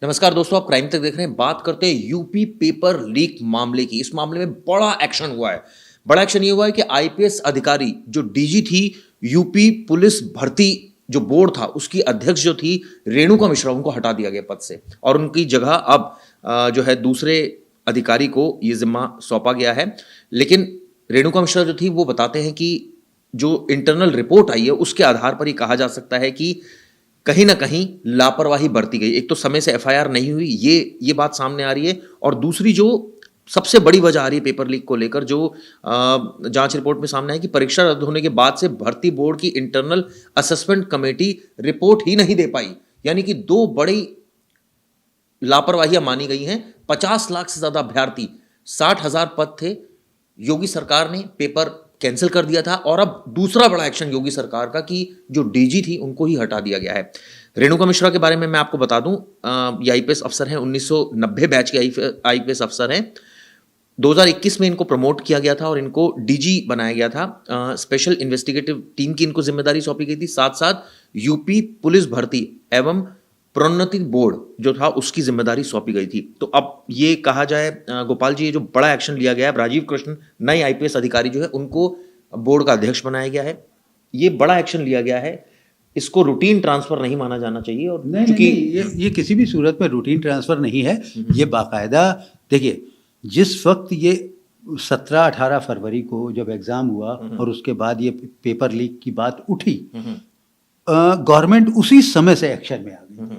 नमस्कार दोस्तों, आप क्राइम तक देख रहे हैं। बात करते हैं यूपी पेपर लीक मामले की। इस मामले में बड़ा एक्शन हुआ है। बड़ा एक्शन ये हुआ है कि आईपीएस अधिकारी जो डीजी थी, यूपी पुलिस भर्ती जो बोर्ड था उसकी अध्यक्ष जो थी रेणुका मिश्रा, उनको हटा दिया गया पद से और उनकी जगह अब जो है दूसरे अधिकारी को ये जिम्मा सौंपा गया है। लेकिन रेणुका मिश्रा जो थी वो बताते हैं कि जो इंटरनल रिपोर्ट आई है उसके आधार पर ही कहा जा सकता है कि कहीं ना कहीं लापरवाही बरती गई। एक तो समय से एफआईआर नहीं हुई, ये बात सामने आ रही है, और दूसरी जो सबसे बड़ी वजह आ रही है पेपर लीक को लेकर, जो जांच रिपोर्ट में सामने है कि परीक्षा रद्द होने के बाद से भर्ती बोर्ड की इंटरनल असेसमेंट कमेटी रिपोर्ट ही नहीं दे पाई। यानी कि दो बड़ी लापरवाहियां मानी गई हैं। 50 लाख से ज्यादा अभ्यर्थी, 60,000 पद थे। योगी सरकार ने पेपर कैंसिल कर दिया था और अब दूसरा बड़ा एक्शन योगी सरकार का कि जो डीजी थी उनको ही हटा दिया गया है। रेणुका मिश्रा के बारे में मैं आपको बता दूं, ये आईपीएस अफसर हैं, 1990 बैच के आईपीएस अफसर हैं। 2021 में इनको प्रमोट किया गया था और इनको डीजी बनाया गया था। स्पेशल इन्वेस्टिगेटिव टीम की इनको जिम्मेदारी सौंपी गई थी। साथ साथ यूपी पुलिस भर्ती एवं प्रोन्नति बोर्ड जो था उसकी जिम्मेदारी सौंपी गई थी। तो अब ये कहा जाए गोपाल जी, ये जो बड़ा एक्शन लिया गया है, राजीव कृष्ण नए आईपीएस अधिकारी जो है उनको बोर्ड का अध्यक्ष बनाया गया है। ये बड़ा एक्शन लिया गया है, इसको रूटीन ट्रांसफर नहीं माना जाना चाहिए। और नहीं, ये किसी भी सूरत में रूटीन ट्रांसफर नहीं है। ये बाकायदा देखिए, जिस वक्त ये 17-18 फरवरी को जब एग्जाम हुआ और उसके बाद ये पेपर लीक की बात उठी, गवर्नमेंट उसी समय से एक्शन में आ गई।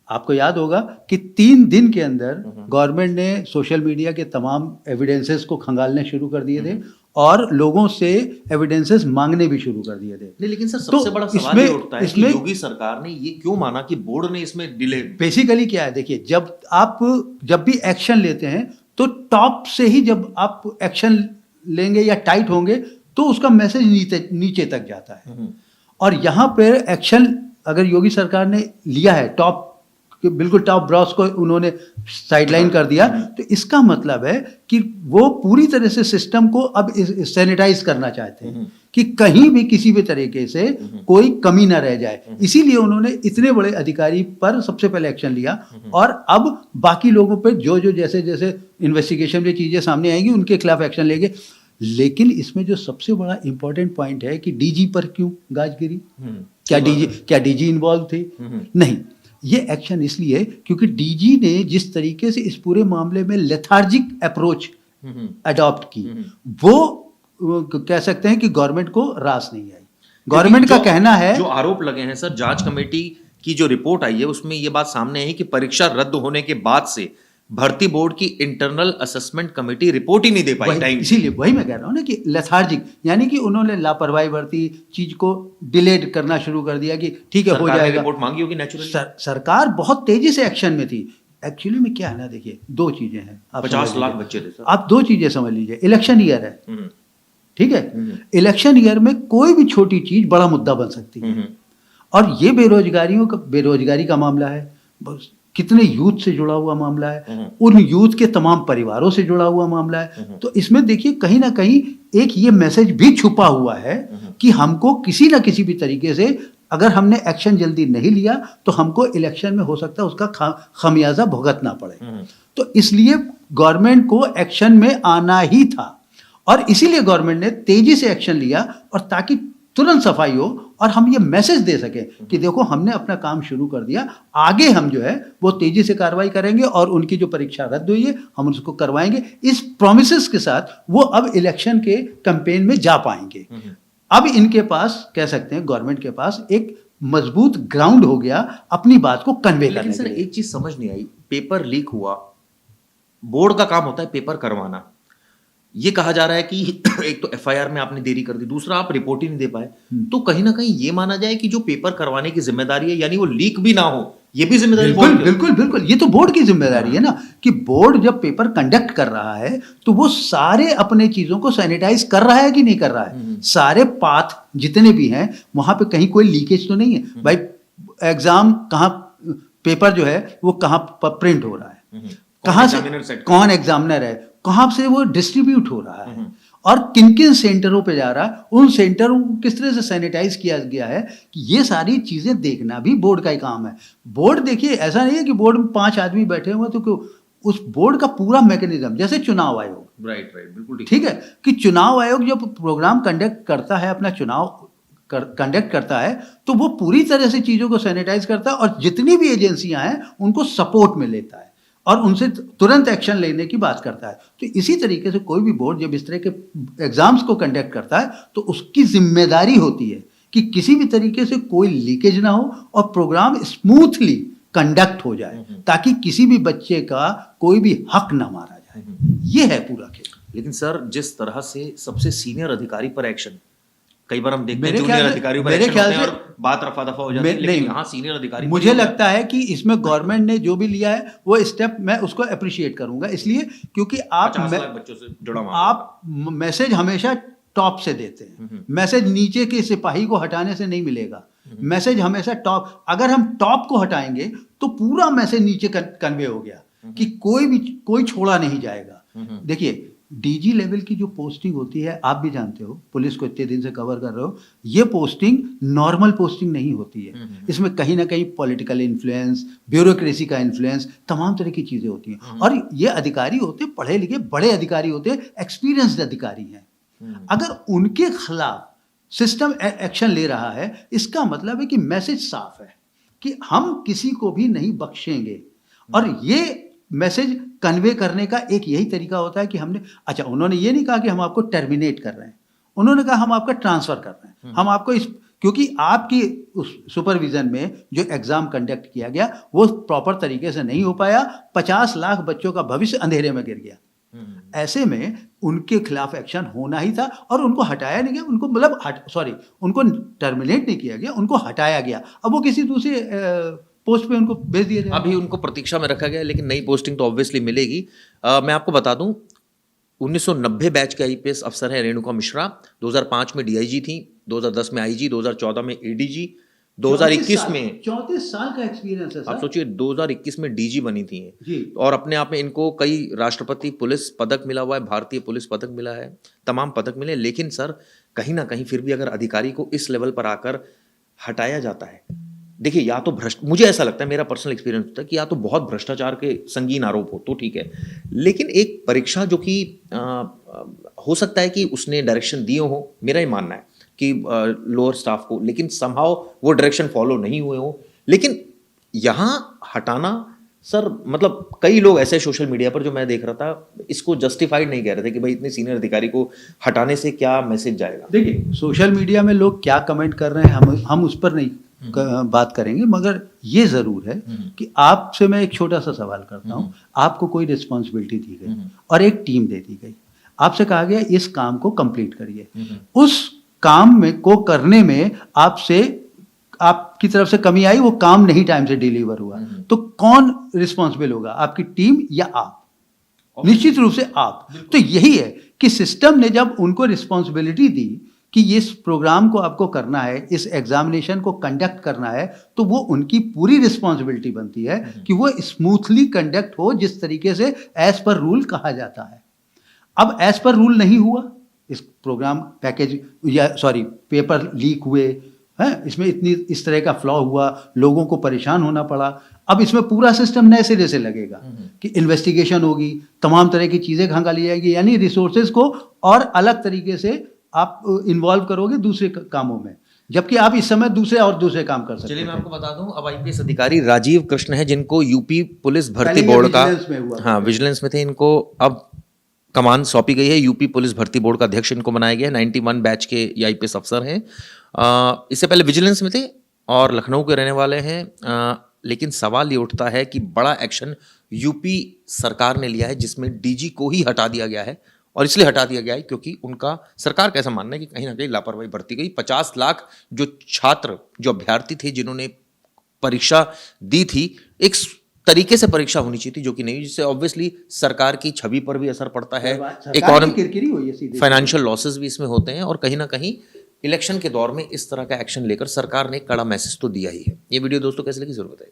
आपको याद होगा कि 3 दिन के अंदर गवर्नमेंट ने सोशल मीडिया के तमाम एविडेंसेस को खंगालने शुरू कर दिए थे और लोगों से एविडेंसेस मांगने भी शुरू कर दिए थे। नहीं, लेकिन सर सबसे बड़ा सवाल ये उठता है कि योगी सरकार ने ये क्यों माना कि बोर्ड ने इसमें डिले। बेसिकली क्या है, देखिए, जब भी एक्शन लेते हैं तो टॉप से ही जब आप एक्शन लेंगे या टाइट होंगे तो उसका मैसेज नीचे तक जाता है। और यहाँ पे एक्शन अगर योगी सरकार ने लिया है, बिल्कुल टॉप ब्रॉस को उन्होंने साइडलाइन कर दिया, तो इसका मतलब है कि वो पूरी तरह से सिस्टम को अब सैनिटाइज करना चाहते हैं कि कहीं भी किसी भी तरीके से कोई कमी ना रह जाए। इसीलिए उन्होंने इतने बड़े अधिकारी पर सबसे पहले एक्शन लिया और अब बाकी लोगों पर जो जैसे जैसे इन्वेस्टिगेशन में चीजें सामने आएंगी उनके खिलाफ एक्शन लेंगे। लेकिन इसमें जो सबसे बड़ा इंपॉर्टेंट पॉइंट है कि डीजी पर क्यों गाजगिरी? क्या डीजी इन्वॉल्व थे? नहीं, ये एक्शन इसलिए क्योंकि डीजी ने जिस तरीके से इस पूरे मामले में लेथार्जिक अप्रोच अडॉप्ट की, वो कह सकते हैं कि गवर्नमेंट को रास नहीं आई। गवर्नमेंट का कहना है, जो आरोप लगे हैं सर, जांच कमेटी की जो रिपोर्ट आई है उसमें ये बात सामने आई कि परीक्षा रद्द होने के बाद से भर्ती बोर्ड की इंटरनल असेसमेंट कमेटी रिपोर्ट ही नहीं दे पाई टाइम। इसीलिए वही मैं कह रहा हूं ना कि लेथार्जिक, यानी कि उन्होंने लापरवाही बरती, चीज को डिलेड करना शुरू कर दिया कि ठीक है हो जाएगा। रिपोर्ट मांगी होगी नेचुरली। सरकार बहुत तेजी से एक्शन में थी। एक्चुअली में क्या है ना, देखिए, 2 चीजें हैं। 50 लाख बच्चे थे सर। आप 2 चीजें समझ लीजिए। इलेक्शन ईयर है, ठीक है, इलेक्शन ईयर में कोई भी छोटी चीज बड़ा मुद्दा बन सकती है। और ये बेरोजगारी का मामला है, कितने यूथ से जुड़ा हुआ मामला है, उन यूथ के तमाम परिवारों से जुड़ा हुआ मामला है। तो इसमें देखिए कहीं ना कहीं एक ये मैसेज भी छुपा हुआ है कि हमको किसी ना किसी भी तरीके से अगर हमने एक्शन जल्दी नहीं लिया तो हमको इलेक्शन में हो सकता है उसका खमियाजा भुगतना पड़े। तो इसलिए गवर्नमेंट को एक्शन में आना ही था और इसीलिए गवर्नमेंट ने तेजी से एक्शन लिया और ताकि तुरंत सफाई हो और हम ये मैसेज दे सके कि देखो हमने अपना काम शुरू कर दिया, आगे हम जो है वो तेजी से कार्रवाई करेंगे और उनकी जो परीक्षा रद्द हुई है हम उसको करवाएंगे। इस प्रोमिसेस के साथ वो अब इलेक्शन के कैंपेन में जा पाएंगे। अब इनके पास, कह सकते हैं गवर्नमेंट के पास एक मजबूत ग्राउंड हो गया अपनी बात को कन्वे करने के लिए। एक चीज समझ नहीं आई, पेपर लीक हुआ, बोर्ड का काम होता है पेपर करवाना। ये कहा जा रहा है कि एक तो एफआईआर में आपने देरी कर दी, दूसरा आप रिपोर्ट ही नहीं दे पाए। तो कहीं ना कहीं ये माना जाए कि जो पेपर करवाने की जिम्मेदारी है, यानी वो लीक भी ना हो, ये भी जिम्मेदारी बिल्कुल ये तो बोर्ड की जिम्मेदारी है ना कि बोर्ड जब पेपर कंडक्ट कर रहा है तो वो सारे अपने चीजों को सैनिटाइज कर रहा है कि नहीं कर रहा है। सारे पाथ जितने भी हैं वहां पे कहीं कोई लीकेज तो नहीं है भाई। एग्जाम कहाँ, पेपर जो है वो कहाँ पर प्रिंट हो रहा है, कहाँ से कौन एग्जामिनर है, कहाँ से वो डिस्ट्रीब्यूट हो रहा है और किन किन सेंटरों पे जा रहा है, उन सेंटरों को किस तरह से सैनिटाइज किया गया है, कि ये सारी चीज़ें देखना भी बोर्ड का ही काम है। बोर्ड देखिए, ऐसा नहीं है कि बोर्ड में 5 आदमी बैठे हुए तो क्यों, उस बोर्ड का पूरा मैकेनिज्म, जैसे चुनाव आयोग, राइट बिल्कुल ठीक है, कि चुनाव आयोग जब प्रोग्राम कंडक्ट करता है, अपना चुनाव कंडक्ट करता है, तो वो पूरी तरह से चीज़ों को सैनिटाइज करता है और जितनी भी एजेंसियां हैं उनको सपोर्ट में लेता है और उनसे तुरंत एक्शन लेने की बात करता है। तो इसी तरीके से कोई भी बोर्ड जब इस तरह के एग्जाम्स को कंडक्ट करता है तो उसकी जिम्मेदारी होती है कि किसी भी तरीके से कोई लीकेज ना हो और प्रोग्राम स्मूथली कंडक्ट हो जाए, ताकि किसी भी बच्चे का कोई भी हक ना मारा जाए। ये है पूरा खेल। लेकिन सर, जिस तरह से सबसे सीनियर अधिकारी पर एक्शन, कई बार हम देखते हैं मेरे जूनियर ख्याल से- अधिकारियों पर मेरे एक्शन ख्याल होते हैं से- और बात रफा दफा हो जाती है, लेकिन नहीं, यहाँ सीनियर अधिकारी मुझे लगता है कि इसमें गवर्नमेंट ने जो भी लिया है वो स्टेप मैं उसको अप्रिशिएट करूंगा, इसलिए क्योंकि 50 लाख बच्चों से जुड़ा मामला। आप मैसेज हमेशा टॉप से देते हैं, मैसेज नीचे के सिपाही को हटाने से नहीं मिलेगा। मैसेज हमेशा टॉप, अगर हम टॉप को हटाएंगे तो पूरा मैसेज नीचे कन्वे हो गया कि कोई छोड़ा नहीं जाएगा। देखिए, डीजी लेवल की जो पोस्टिंग होती है, आप भी जानते हो, पुलिस को इतने दिन से कवर कर रहे हो, ये पोस्टिंग नॉर्मल पोस्टिंग नहीं होती है। इसमें कहीं ना कहीं पॉलिटिकल इन्फ्लुएंस, ब्यूरोक्रेसी का इन्फ्लुएंस, तमाम तरह की चीज़ें होती हैं। और ये अधिकारी होते पढ़े लिखे बड़े अधिकारी होते हैं, एक्सपीरियंस्ड अधिकारी हैं। अगर उनके खिलाफ सिस्टम एक्शन ले रहा है, इसका मतलब है कि मैसेज साफ है कि हम किसी को भी नहीं बख्शेंगे। और ये मैसेज कन्वे करने का एक यही तरीका होता है कि हमने, अच्छा, उन्होंने ये नहीं कहा कि हम आपको टर्मिनेट कर रहे हैं, उन्होंने कहा हम आपका ट्रांसफर कर रहे हैं, हम आपको इस, क्योंकि आपकी उस सुपरविजन में जो एग्जाम कंडक्ट किया गया वो प्रॉपर तरीके से नहीं हो पाया, 50 लाख बच्चों का भविष्य अंधेरे में गिर गया। ऐसे में उनके खिलाफ एक्शन होना ही था और उनको हटाया नहीं गया, उनको मतलब उनको टर्मिनेट नहीं किया गया, उनको हटाया गया। अब वो किसी दूसरे पोस्ट पे उनको भेज दिया जाएगा। अभी उनको प्रतीक्षा में रखा गया है, लेकिन नई पोस्टिंग तो ऑब्वियसली मिलेगी। मैं आपको बता दूं, 1990 बैच के आईपीएस अफसर है रेणुका मिश्रा, 2005 में डीआईजी थी, 2010 में आईजी, 2014 में एडीजी, 2021 में 34 साल का एक्सपीरियंस है आप सर। सोचिए 2021 में डीजी बनी थी जी। और अपने आप में इनको कई राष्ट्रपति पुलिस पदक मिला हुआ है, भारतीय पुलिस पदक मिला है, तमाम पदक मिले। लेकिन सर, कहीं ना कहीं फिर भी अगर अधिकारी को इस लेवल पर आकर हटाया जाता है, देखिए, या तो मुझे ऐसा लगता है, मेरा पर्सनल एक्सपीरियंस होता है कि या तो बहुत भ्रष्टाचार के संगीन आरोप हो तो ठीक है, लेकिन एक परीक्षा जो कि हो सकता है कि उसने डायरेक्शन दिए हो, मेरा ही मानना है कि लोअर स्टाफ को, लेकिन समहाउ वो डायरेक्शन फॉलो नहीं हुए हो। लेकिन यहाँ हटाना सर, मतलब कई लोग ऐसे सोशल मीडिया पर जो मैं देख रहा था, इसको जस्टिफाइड नहीं कह रहे थे कि भाई इतने सीनियर अधिकारी को हटाने से क्या मैसेज जाएगा। देखिए, सोशल मीडिया में लोग क्या कमेंट कर रहे हैं हम उस पर नहीं बात करेंगे, मगर ये जरूर है कि आपसे मैं एक छोटा सा सवाल करता हूँ। आपको कोई रिस्पॉन्सिबिलिटी दी गई और एक टीम दे दी गई, आपसे कहा गया इस काम को कंप्लीट करिए, उस काम में को करने में आपसे आपकी तरफ से कमी आई, वो काम नहीं टाइम से डिलीवर हुआ, तो कौन रिस्पॉन्सिबल होगा, आपकी टीम या आप? निश्चित रूप से आप। तो यही है कि सिस्टम ने जब उनको रिस्पॉन्सिबिलिटी दी कि इस प्रोग्राम को आपको करना है, इस एग्जामिनेशन को कंडक्ट करना है, तो वो उनकी पूरी रिस्पॉन्सिबिलिटी बनती है कि वो स्मूथली कंडक्ट हो जिस तरीके से एज पर रूल कहा जाता है। अब एज पर रूल नहीं हुआ, इस प्रोग्राम पैकेज या पेपर लीक हुए हैं, इसमें इस तरह का फ्लॉ हुआ, लोगों को परेशान होना पड़ा। अब इसमें पूरा सिस्टम नए सिरे से लगेगा कि इन्वेस्टिगेशन होगी, तमाम तरह की चीज़ें खंगाली जाएगी, यानी रिसोर्सेज को और अलग तरीके से आप इन्वॉल्व करोगे दूसरे कामों में, जबकि आप इस समय दूसरे काम कर सकते हैं। चलिए मैं आपको बता दूं, अब आईपीएस अधिकारी राजीव कृष्ण है, जिनको यूपी पुलिस भर्ती बोर्ड का, हाँ, विजिलेंस में थे, इनको अब कमान सौंपी गई है। यूपी पुलिस भर्ती बोर्ड का अध्यक्ष इनको बनाया गया है। 91 बैच के ये आईपीएस अफसर हैं। इससे पहले विजिलेंस में थे और लखनऊ के रहने वाले हैं। लेकिन सवाल ये उठता है कि बड़ा एक्शन यूपी सरकार ने लिया है, जिसमें डीजी को ही हटा दिया गया है। और इसलिए हटा दिया गया है क्योंकि उनका, सरकार का ऐसा मानना है कि कहीं ना कहीं लापरवाही बरती गई। 50 लाख जो छात्र, जो अभ्यर्थी थे, जिन्होंने परीक्षा दी थी, एक तरीके से परीक्षा होनी चाहिए थी, जो कि नहीं, जिससे ऑब्वियसली सरकार की छवि पर भी असर पड़ता है, इकोनॉमी, फाइनेंशियल लॉसेस भी इसमें होते हैं, और कहीं ना कहीं इलेक्शन के दौर में इस तरह का एक्शन लेकर सरकार ने कड़ा मैसेज तो दिया ही है। ये वीडियो दोस्तों कैसे लगी जरूर बताइए।